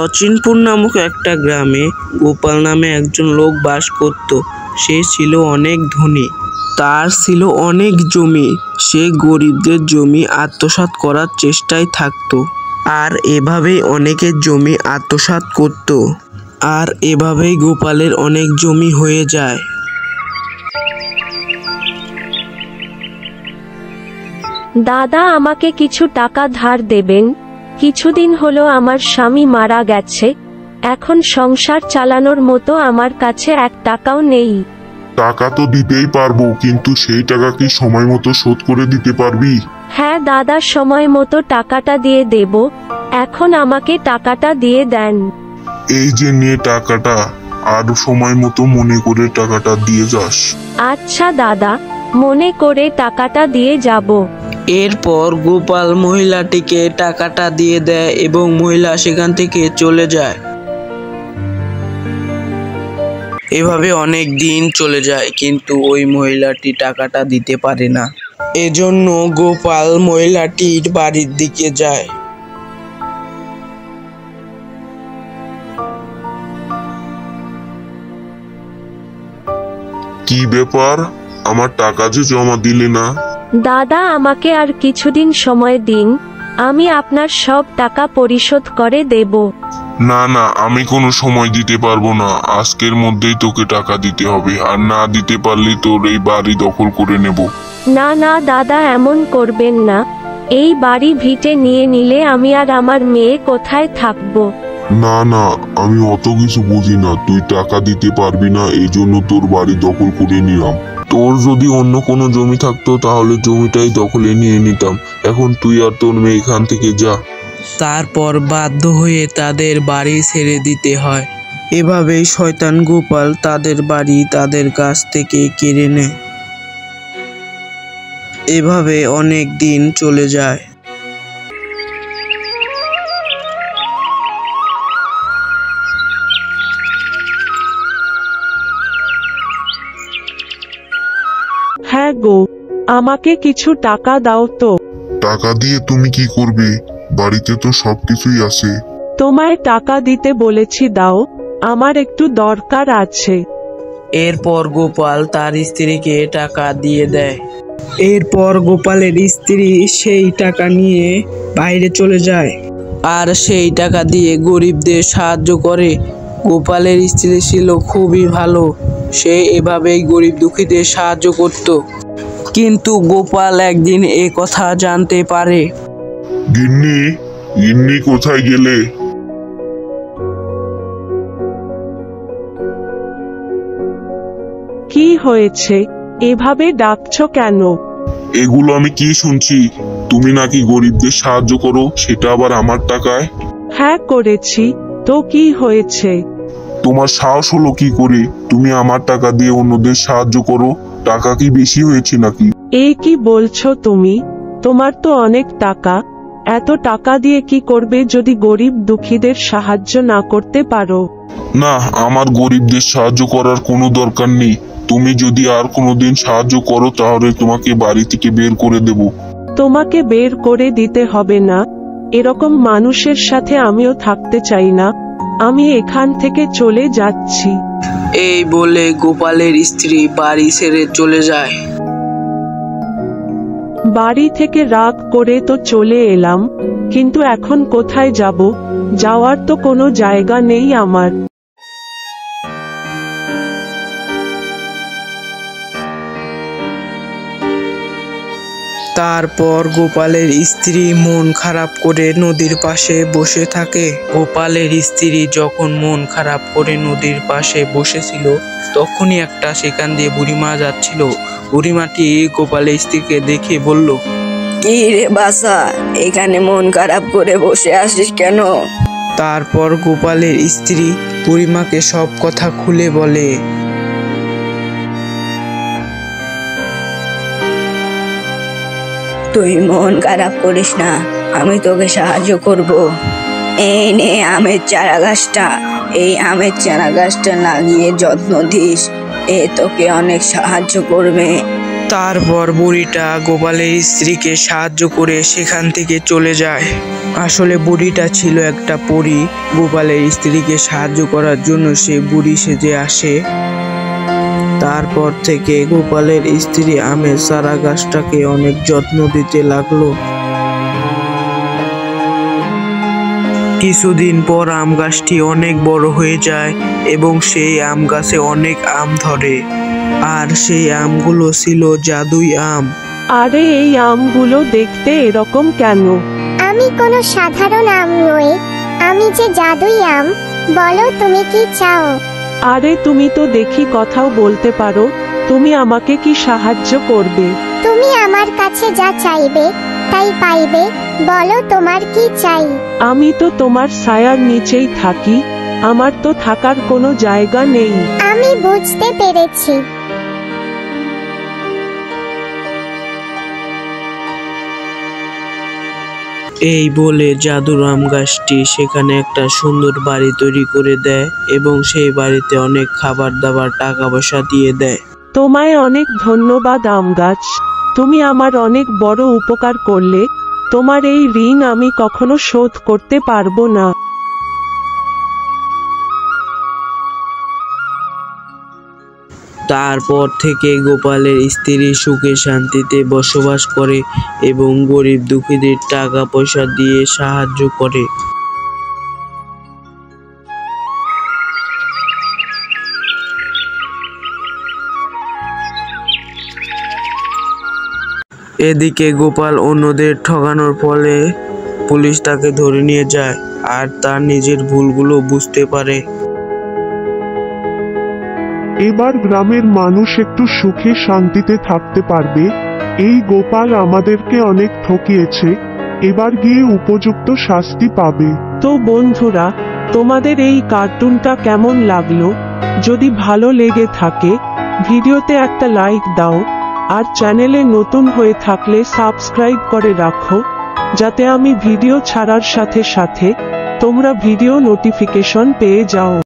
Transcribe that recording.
অচিনপুর নামক একটা গ্রামে গোপাল নামে একজন লোক বাস করত। সে ছিল অনেক ধনী, তার ছিল অনেক জমি। সে গরিবদের জমি আত্মসাৎ করার চেষ্টায় থাকত, আর এভাবেই অনেকের জমি আত্মসাৎ করত, আর এভাবেই গোপালের অনেক জমি হয়ে যায়। দাদা, আমাকে কিছু টাকা ধার দেবেন? কিছুদিন হলো আমার স্বামী মারা গেছে, এখন সংসার চালানোর মতো আমার কাছে 1 টাকাও নেই। টাকা তো দিতেই পারবো, কিন্তু সেই টাকা কি সময় মতো শোধ করে দিতে পারবি? হ্যাঁ দাদা, সময় মতো টাকাটা দিয়ে দেব, এখন আমাকে টাকাটা দিয়ে দেন। এই যে নিয়ে টাকাটা, আর সময় মতো মনে করে টাকাটা দিয়ে যাস। আচ্ছা দাদা, মনে করে টাকাটা দিয়ে যাব। এরপর গোপাল মহিলাটিকে টাকাটা দিয়ে দেয় এবং মহিলা সেখান থেকে চলে যায়। এভাবে অনেক দিন চলে যায়, কিন্তু ওই মহিলাটি টাকাটা দিতে পারে না। এজন্য গোপাল মহিলাটির বাড়ির দিকে যায়। কি ব্যাপার, আমার টাকা যে জমা দিলে না? দাদা, আমাকে আর কিছুদিন সময় দিন, আমি আপনার সব টাকা পরিশোধ করে দেব। না না, আমি কোনো সময় দিতে পারবো না। আজকের মধ্যেই তোকে টাকা দিতে হবে, আর না দিতে পারলে তোর এই বাড়ি দখল করে নেব। না না দাদা, এমন করবেন না। এই বাড়ি ভিটে নিয়ে নিলে আমি আর আমার মেয়ে কোথায় থাকবো? না না, আমি অত কিছু বুঝি না। তুই টাকা দিতে পারবি না, এই জন্য তোর বাড়ি দখল করে নিলাম। তোর যদি অন্য কোনো জমি থাকতো তাহলে জমিটাই দখলে নিয়ে নিতাম। এখন তুই আর তোর মেয়ে এখান থেকে যা। তারপর বাধ্য হয়ে তাদের বাড়ি ছেড়ে দিতে হয়। এভাবেই শয়তান গোপাল তাদের বাড়ি তাদের কাছ থেকে কেড়ে নেয়। এভাবে অনেক দিন চলে যায়। হ্যাঁ গো, আমাকে কিছু টাকা দাও তো। টাকা দিয়ে তুমি কি করবে? বাড়িতে তো সবকিছুই আছে। তোমায় টাকা দিতে বলেছি, দাও, আমার একটু দরকার আছে। এরপর গোপাল তার স্ত্রীকে টাকা দিয়ে দেয়। এরপর গোপালের স্ত্রী সেই টাকা নিয়ে বাইরে চলে যায়, আর সেই টাকা দিয়ে গরিবদের সাহায্য করে। গোপালের স্ত্রী ছিল খুবই ভালো, সে এভাবেই গরিব দুঃখীদের সাহায্য করত। কিন্তু গোপাল একদিন এ কথা জানতে পারে। গিন্নি, গিন্নি কোথায় গেলে? কি হয়েছে, এভাবে ডাকছো কেন? এগুলো আমি কি শুনছি? তুমি নাকি গরিবদের সাহায্য করো, সেটা আবার আমার টাকায়? হ্যাঁ করেছি, তো কি হয়েছে? তোমার সাহস হলো কি করে? তুমি আমার টাকা দিয়ে অন্যদের সাহায্য করো। টাকা কি বেশি হয়েছে নাকি? এই কি বলছো তুমি? তোমার তো অনেক টাকা, এত টাকা দিয়ে কি করবে যদি গরিব দুঃখীদের সাহায্য না করতে পারো? না, আমার গরিবদের সাহায্য করার কোনো দরকার নেই। তুমি যদি আর কোনোদিন সাহায্য করো তাহলে তোমাকে বাড়ি থেকে বের করে দেব। তোমাকে বের করে দিতে হবে না, এরকম মানুষের সাথে আমিও থাকতে চাই না। আমি এখান থেকে চলে যাচ্ছি। এই বলে গোপালের স্ত্রী বাড়ি ছেড়ে চলে যায়। বাড়ি থেকে রাগ করে তো চলে এলাম, কিন্তু এখন কোথায় যাব? যাওয়ার তো কোনো জায়গা নেই আমার। তারপর গোপালের স্ত্রী মন খারাপ করে নদীর পাশে বসে থাকে। গোপালের স্ত্রী যখন মন খারাপ করে নদীর পাশে বসেছিল, তখনই একটা সেখান দিয়ে বুড়িমা যাচ্ছিল। বুড়িমাটি গোপালের স্ত্রীকে দেখে বলল, কি রে বাসা, এখানে মন খারাপ করে বসে আছিস কেন? তারপর গোপালের স্ত্রী বুড়িমাকে সব কথা খুলে বলে। তুই মন খারাপ করিস না, আমি তোকে সাহায্য করব। এই নে আমের চারা গাছটা, এই আমের চারা গাছটা লাগিয়ে যত্ন দিস, এ তোকে অনেক সাহায্য করবে। তারপর বুড়িটা গোপালের স্ত্রীকে সাহায্য করে সেখান থেকে চলে যায়। আসলে বুড়িটা ছিল একটা পরী। গোপালের স্ত্রীকে সাহায্য করার জন্য সে বুড়ি সেজে আসে। তারপর থেকে গোপালের স্ত্রী আমের চারা গাছটাকে অনেক যত্ন দিতে লাগলো। কিছুদিন পর আম গাছটি অনেক বড় হয়ে যায় এবং সেই আম গাছে অনেক আম ধরে। আর সেই আমগুলো ছিল জাদুই আম। আরে এই আমগুলো দেখতে এরকম কেন? আমি কোনো সাধারণ আম নই, আমি যে জাদুই আম। বলো তুমি কি চাও? আরে তুমি তো দেখি কথাও বলতে পারো, তুমি আমাকে কি সাহায্য করবে? তুমি আমার কাছে যা চাইবে তাই পাইবে। বলো তোমার কি চাই? আমি তো তোমার ছায়ার নিচেই থাকি, আমার তো থাকার কোনো জায়গা নেই। আমি বুঝতে পেরেছি। এই বলে জাদুর আম গাছটি সেখানে একটা সুন্দর বাড়ি তৈরি করে দেয় এবং সেই বাড়িতে অনেক খাবার দাবার টাকা পয়সা দিয়ে দেয়। তোমায় অনেক ধন্যবাদ আম গাছ, তুমি আমার অনেক বড় উপকার করলে। তোমার এই ঋণ আমি কখনো শোধ করতে পারবো না। তারপর থেকে গোপালের স্ত্রী সুখে শান্তিতে বসবাস করে এবং গরিব দুঃখীদের টাকা পয়সা দিয়ে সাহায্য করে। এদিকে গোপাল অন্যদের ঠকানোর ফলে পুলিশ তাকে ধরে নিয়ে যায় আর তার নিজের ভুলগুলো বুঝতে পারে। এবার গ্রামের মানুষ একটু সুখে শান্তিতে থাকতে পারবে। এই গোপাল আমাদেরকে অনেক ঠকিয়েছে, এবার গিয়ে উপযুক্ত শাস্তি পাবে। তো বন্ধুরা, তোমাদের এই কার্টুনটা কেমন লাগলো? যদি ভালো লেগে থাকে ভিডিওতে একটা লাইক দাও, আর চ্যানেলে নতুন হয়ে থাকলে সাবস্ক্রাইব করে রাখো, যাতে আমি ভিডিও ছাড়ার সাথে সাথে তোমরা ভিডিও নোটিফিকেশন পেয়ে যাও।